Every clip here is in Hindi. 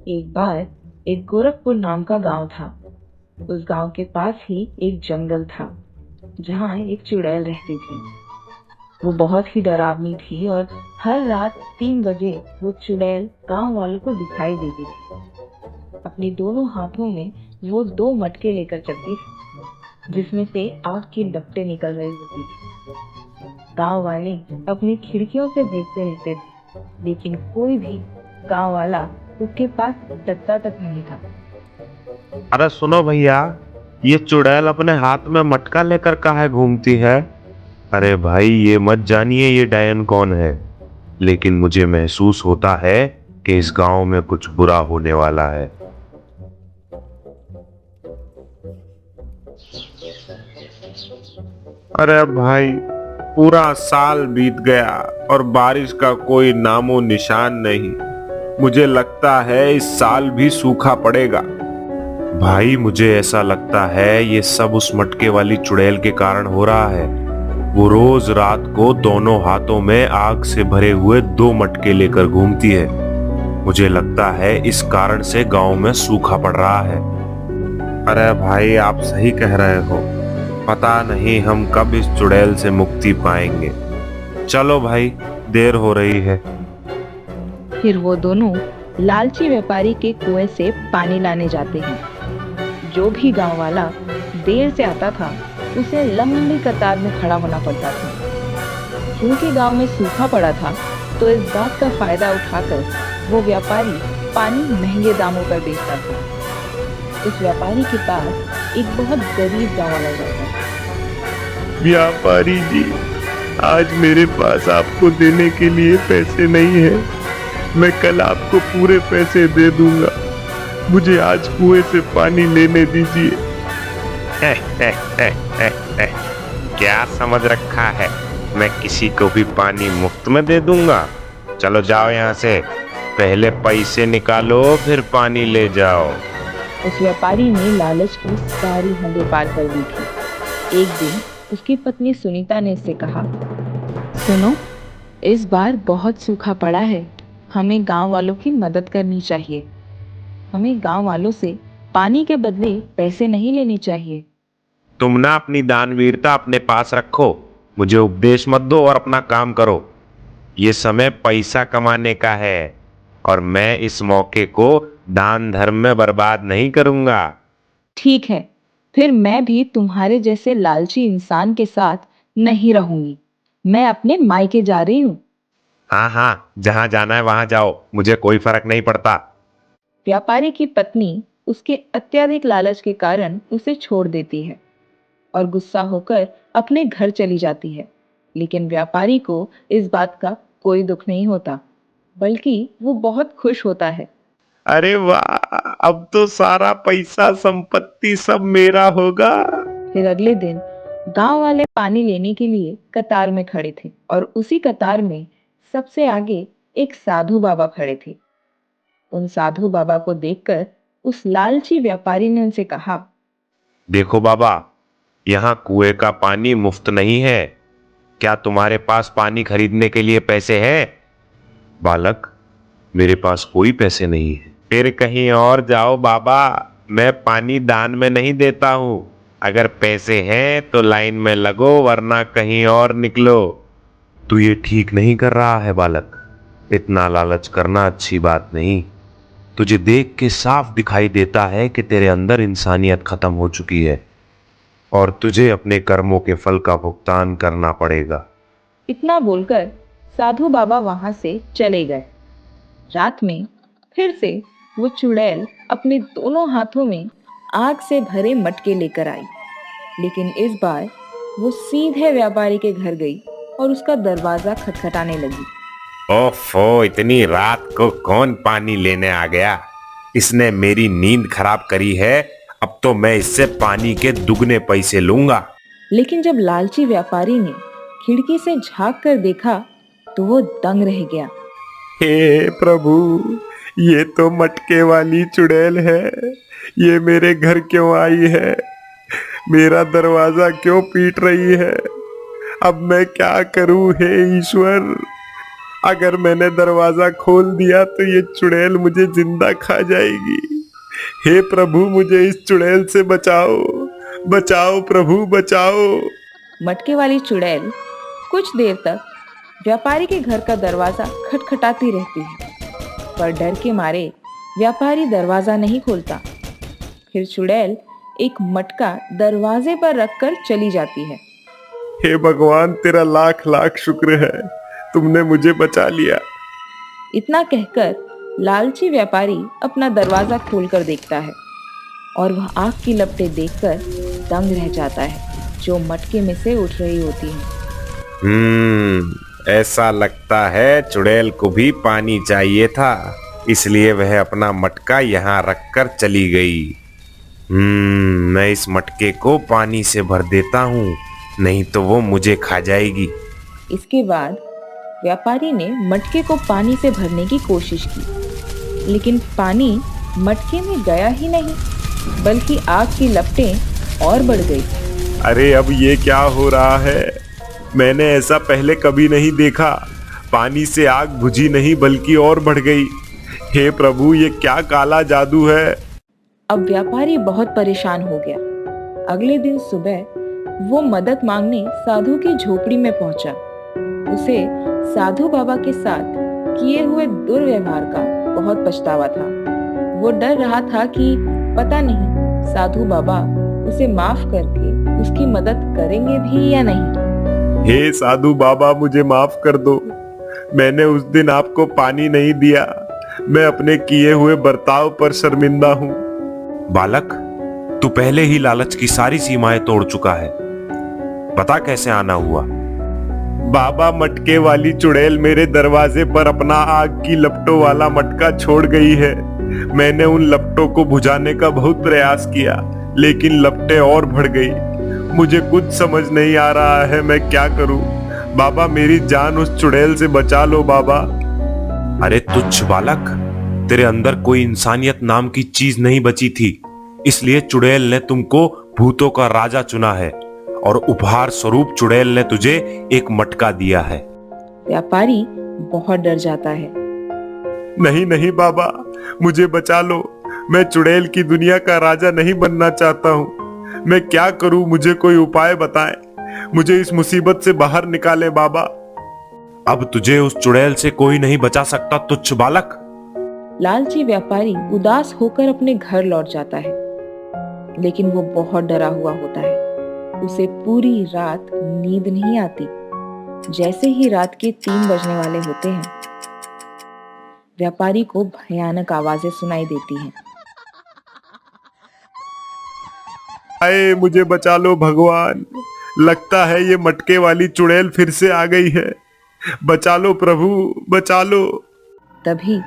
एक बार एक गोरखपुर नाम का गांव था। उस गांव के पास ही एक जंगल था जहां एक चुड़ैल रहती थी। वो बहुत ही डरावनी थी और हर रात 3 बजे वो चुड़ैल गांव वालों को दिखाई देती थी। अपने दोनों हाथों में वो दो मटके लेकर चलती थी जिसमें से आग की लपटें निकल रही होती थी। गांव वाले अपनी खिड़कियों से देखते रहते थे लेकिन कोई भी गांव वाला उसके पास टकता तक नहीं था। अरे सुनो भैया, ये चुड़ैल अपने हाथ में मटका लेकर काहे घूमती है? अरे भाई, ये मत जानिए ये डायन कौन है, लेकिन मुझे महसूस होता है कि इस गांव में कुछ बुरा होने वाला है। अरे भाई, पूरा साल बीत गया और बारिश का कोई नामो निशान नहीं। मुझे लगता है इस साल भी सूखा पड़ेगा। भाई, मुझे ऐसा लगता है ये सब उस मटके वाली चुड़ैल के कारण हो रहा है। वो रोज रात को दोनों हाथों में आग से भरे हुए दो मटके लेकर घूमती है। मुझे लगता है इस कारण से गांव में सूखा पड़ रहा है। अरे भाई, आप सही कह रहे हो। पता नहीं हम कब इस चुड़ैल से मुक्ति पाएंगे। चलो भाई, देर हो रही है। फिर वो दोनों लालची व्यापारी के कुएं से पानी लाने जाते हैं। जो भी गांव वाला देर से आता था उसे लंबी कतार में खड़ा होना पड़ता था। क्योंकि गांव में सूखा पड़ा था तो इस बात का फायदा उठाकर वो व्यापारी पानी महंगे दामों पर बेचता था। उस व्यापारी के पास एक बहुत गरीब गांव वाला जाता था। व्यापारी जी, आज मेरे पास आपको देने के लिए पैसे नहीं है। मैं कल आपको पूरे पैसे दे दूंगा। मुझे आज कुएं से पानी लेने दीजिए। क्या समझ रखा है? मैं किसी को भी पानी मुफ्त में दे दूंगा? चलो जाओ यहाँ से। पहले पैसे निकालो, फिर पानी ले जाओ। उस व्यापारी ने लालच की सारी हदें पार कर दी थी। एक दिन उसकी पत्नी सुनीता ने उससे कहा, सुनो, इस बार बहुत सूखा पड़ा है। हमें गांव वालों की मदद करनी चाहिए। हमें गांव वालों से पानी के बदले पैसे नहीं लेने चाहिए। तुम ना अपनी दानवीरता अपने पास रखो। मुझे उपदेश मत दो और अपना काम करो। ये समय पैसा कमाने का है और मैं इस मौके को दान धर्म में बर्बाद नहीं करूंगा। ठीक है, फिर मैं भी तुम्हारे जैसे लालची इंसान के साथ नहीं रहूंगी। मैं अपने मायके जा रही हूँ। हाँ हाँ, जहां जाना है वहां जाओ, मुझे कोई फर्क नहीं पड़ता। व्यापारी की पत्नी उसके अत्यधिक लालच के कारण उसे छोड़ देती है और गुस्सा होकर अपने घर चली जाती है। लेकिन व्यापारी को इस बात का कोई दुख नहीं होता, बल्कि वो बहुत खुश होता है। अरे वाह, अब तो सारा पैसा संपत्ति सब मेरा होगा। फिर अगले दिन गांव वाले पानी लेने के लिए कतार में खड़े थे और उसी कतार में सबसे आगे एक साधु बाबा खड़े थे। उन साधु बाबा को देखकर उस लालची व्यापारी ने उनसे कहा, देखो बाबा, यहाँ कुएं का पानी मुफ्त नहीं है। क्या तुम्हारे पास पानी खरीदने के लिए पैसे हैं? बालक, मेरे पास कोई पैसे नहीं है। फिर कहीं और जाओ बाबा, मैं पानी दान में नहीं देता हूँ। अगर पैसे हैं तो लाइन में लगो, वरना कहीं और निकलो। तू ये ठीक नहीं कर रहा है बालक। इतना लालच करना अच्छी बात नहीं। तुझे देख के साफ दिखाई देता है कि तेरे अंदर इंसानियत खत्म हो चुकी है और तुझे अपने कर्मों के फल का भुगतान करना पड़ेगा। इतना बोलकर साधु बाबा वहां से चले गए। रात में फिर से वो चुड़ैल अपने दोनों हाथों में आग से भरे मटके लेकर आई। लेकिन इस बार वो सीधे व्यापारी के घर गई और उसका दरवाजा खटखटाने लगी। ओफो, इतनी रात को कौन पानी लेने आ गया? इसने मेरी नींद खराब करी है। अब तो मैं इससे पानी के दुगने पैसे लूंगा। लेकिन जब लालची व्यापारी ने खिड़की से झांक कर देखा तो वो दंग रह गया। हे प्रभु, ये तो मटके वाली चुड़ैल है। ये मेरे घर क्यों आई है? मेरा दरवाजा क्यों पीट रही है? अब मैं क्या करूं हे ईश्वर? अगर मैंने दरवाजा खोल दिया तो ये चुड़ैल मुझे जिंदा खा जाएगी। हे प्रभु, मुझे इस चुड़ैल से बचाओ, बचाओ प्रभु बचाओ। मटके वाली चुड़ैल कुछ देर तक व्यापारी के घर का दरवाजा खटखटाती रहती है, पर डर के मारे व्यापारी दरवाजा नहीं खोलता। फिर चुड़ैल एक मटका दरवाजे पर रखकर चली जाती है। हे भगवान, तेरा लाख लाख शुक्र है, तुमने मुझे बचा लिया। इतना कहकर लालची व्यापारी अपना दरवाजा खोलकर देखता है और वह आग की लपटें देखकर दंग रह जाता है, जो मटके में से उठ रही होती हैं। ऐसा लगता है चुड़ैल को भी पानी चाहिए था, इसलिए वह अपना मटका यहाँ रखकर चली गई। मैं इस मटके को पानी से भर देता हूँ, नहीं तो वो मुझे खा जाएगी। इसके बाद व्यापारी ने मटके को पानी से भरने की कोशिश की, लेकिन पानी मटके में गया ही नहीं, बल्कि आग की लपटें और बढ़ गई। अरे अब ये क्या हो रहा है? मैंने ऐसा पहले कभी नहीं देखा। पानी से आग बुझी नहीं बल्कि और बढ़ गई। हे प्रभु, ये क्या काला जादू है? अब व्यापारी बहुत परेशान हो गया। अगले दिन सुबह वो मदद मांगने साधु की झोपड़ी में पहुंचा। उसे साधु बाबा के साथ किए हुए दुर्व्यवहार का बहुत पछतावा था। वो डर रहा था कि पता नहीं साधु बाबा उसे माफ करके उसकी मदद करेंगे भी या नहीं। हे साधु बाबा, मुझे माफ कर दो। मैंने उस दिन आपको पानी नहीं दिया। मैं अपने किए हुए बर्ताव पर शर्मिंदा हूँ। बालक, तू पहले ही लालच की सारी सीमाएं तोड़ चुका है। बता कैसे आना हुआ? बाबा, मटके वाली चुड़ैल मेरे दरवाजे पर अपना आग की लपटों वाला मटका छोड़ गई है। मैंने उन लपटों को बुझाने का बहुत प्रयास किया, लेकिन लपटें और बढ़ गई। मुझे कुछ समझ नहीं आ रहा है, मैं क्या करूं? बाबा, मेरी जान उस चुड़ैल से बचा लो बाबा। अरे तुच्छ बालक, तेरे अंदर कोई इंसानियत नाम की चीज नहीं बची थी, इसलिए चुड़ैल ने तुमको भूतों का राजा चुना है और उपहार स्वरूप चुड़ैल ने तुझे एक मटका दिया है। व्यापारी बहुत डर जाता है। नहीं नहीं बाबा, मुझे बचा लो। मैं चुड़ैल की दुनिया का राजा नहीं बनना चाहता हूँ। मैं क्या करूँ? मुझे कोई उपाय बताएं। मुझे इस मुसीबत से बाहर निकाले बाबा। अब तुझे उस चुड़ैल से कोई नहीं बचा सकता तुच्छ बालक। लालची व्यापारी उदास होकर अपने घर लौट जाता है, लेकिन वो बहुत डरा हुआ होता है। उसे पूरी रात नींद नहीं आती। जैसे ही रात के 3 बजने वाले होते हैं, व्यापारी को भयानक आवाजें सुनाई देती हैं। आए, मुझे बचा लो भगवान। लगता है ये मटके वाली चुड़ैल फिर से आ गई है। बचा लो प्रभु, बचा लो। तभी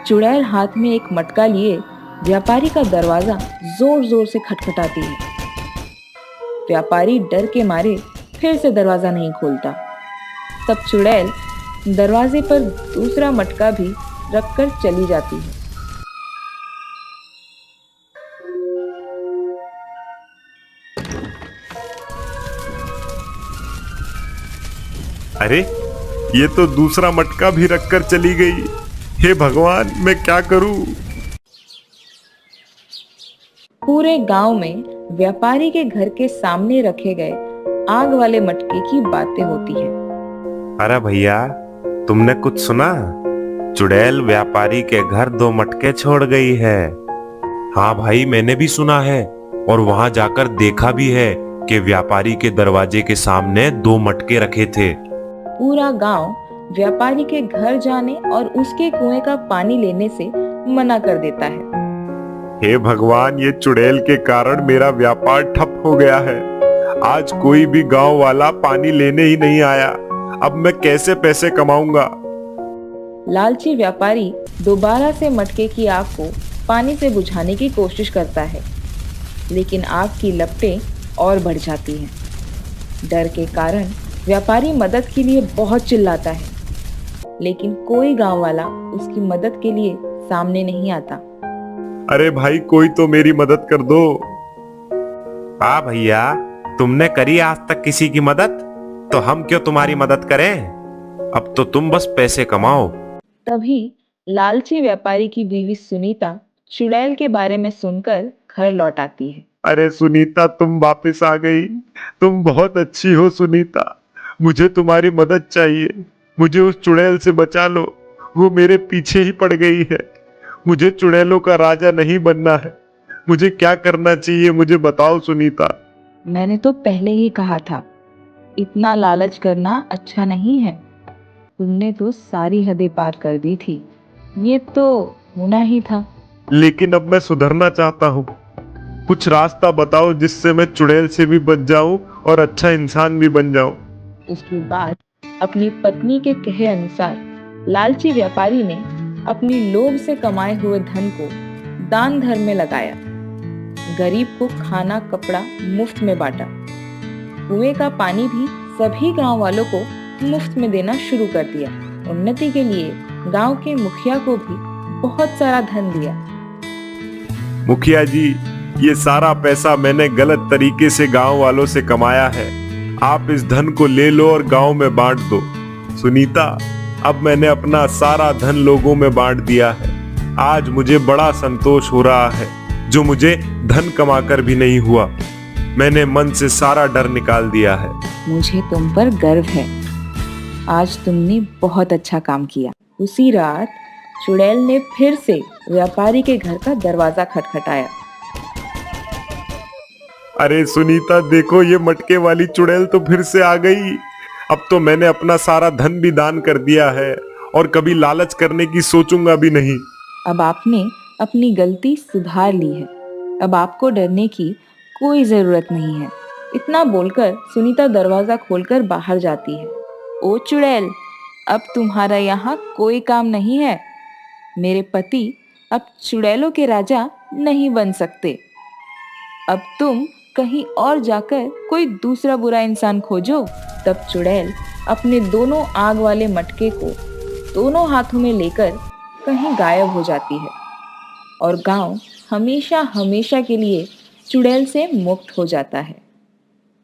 चुड़ैल हाथ में एक मटका लिए व्यापारी का दरवाजा जोर जोर से खटखटाती है। व्यापारी डर के मारे फिर से दरवाजा नहीं खोलता। तब चुड़ैल दरवाजे पर दूसरा मटका भी रखकर चली जाती है। अरे, ये तो दूसरा मटका भी रखकर चली गई। हे भगवान, मैं क्या करूं? पूरे गांव में व्यापारी के घर के सामने रखे गए आग वाले मटके की बातें होती हैं। अरे भैया, तुमने कुछ सुना? चुड़ैल व्यापारी के घर 2 मटके छोड़ गई है। हाँ भाई, मैंने भी सुना है और वहां जाकर देखा भी है कि व्यापारी के दरवाजे के सामने 2 मटके रखे थे। पूरा गांव व्यापारी के घर जाने और उसके कुएं का पानी लेने से मना कर देता है। हे भगवान, ये चुड़ैल के कारण मेरा व्यापार ठप हो गया है। आज कोई भी गांव वाला पानी लेने ही नहीं आया। अब मैं कैसे पैसे कमाऊंगा? लालची व्यापारी दोबारा से मटके की आग को पानी से बुझाने की कोशिश करता है, लेकिन आग की लपटें और बढ़ जाती हैं। डर के कारण व्यापारी मदद के लिए बहुत चिल्लाता है, लेकिन कोई गांव वाला उसकी मदद के लिए सामने नहीं आता। अरे भाई, कोई तो मेरी मदद कर दो। हाँ भैया, तुमने करी आज तक किसी की मदद, तो हम क्यों तुम्हारी मदद करें? अब तो तुम बस पैसे कमाओ। तभी लालची व्यापारी की बीवी सुनीता चुड़ैल के बारे में सुनकर घर लौट आती है। अरे सुनीता, तुम वापस आ गई। तुम बहुत अच्छी हो सुनीता। मुझे तुम्हारी मदद चाहिए। मुझे उस चुड़ैल से बचा लो। वो मेरे पीछे ही पड़ गई है। मुझे चुड़ैलों का राजा नहीं बनना है। मुझे क्या करना चाहिए, मुझे बताओ सुनीता। मैंने तो पहले ही कहा था, इतना लालच करना अच्छा नहीं है। तुमने तो सारी हदें पार कर दी थी। ये तो होना ही था। लेकिन अब मैं सुधरना चाहता हूँ। कुछ रास्ता बताओ जिससे मैं चुड़ैल से भी बच जाऊं और अच्छा इंसान भी बन जाऊं। उसके बाद अपनी पत्नी के कहे अनुसार लालची व्यापारी ने अपनी लोभ से कमाए हुए धन को दान धर्म में लगाया। गरीब को खाना कपड़ा मुफ्त में बांटा। कुएं का पानी भी सभी गांव वालों को मुफ्त में देना शुरू कर दिया। उन्नति के लिए गांव के मुखिया को भी बहुत सारा धन दिया। मुखिया जी, ये सारा पैसा मैंने गलत तरीके से गांव वालों से कमाया है। आप इस धन को ले लो और गांव में बांट दो। सुनीता, अब मैंने अपना सारा धन लोगों में बांट दिया है। आज मुझे बड़ा संतोष हो रहा है, जो मुझे धन कमाकर भी नहीं हुआ। मैंने मन से सारा डर निकाल दिया है। मुझे तुम पर गर्व है। आज तुमने बहुत अच्छा काम किया। उसी रात चुड़ैल ने फिर से व्यापारी के घर का दरवाजा खटखटाया। अरे सुनीता, देखो ये मटके वाली चुड़ैल तो फिर से आ गई। अब तो मैंने अपना सारा धन भी दान कर दिया है और कभी लालच करने की सोचूंगा भी नहीं। अब आपने अपनी गलती सुधार ली है। अब आपको डरने की कोई जरूरत नहीं है। इतना बोलकर सुनीता दरवाजा खोलकर बाहर जाती है। ओ चुड़ैल, अब तुम्हारा यहाँ कोई काम नहीं है। मेरे पति अब चुड़ैलों के राजा नहीं बन सकते। अब तुम कहीं और जाकर कोई दूसरा बुरा इंसान खोजो। तब चुड़ैल अपने दोनों आग वाले मटके को दोनों हाथों में लेकर कहीं गायब हो जाती है और गांव हमेशा हमेशा के लिए चुड़ैल से मुक्त हो जाता है।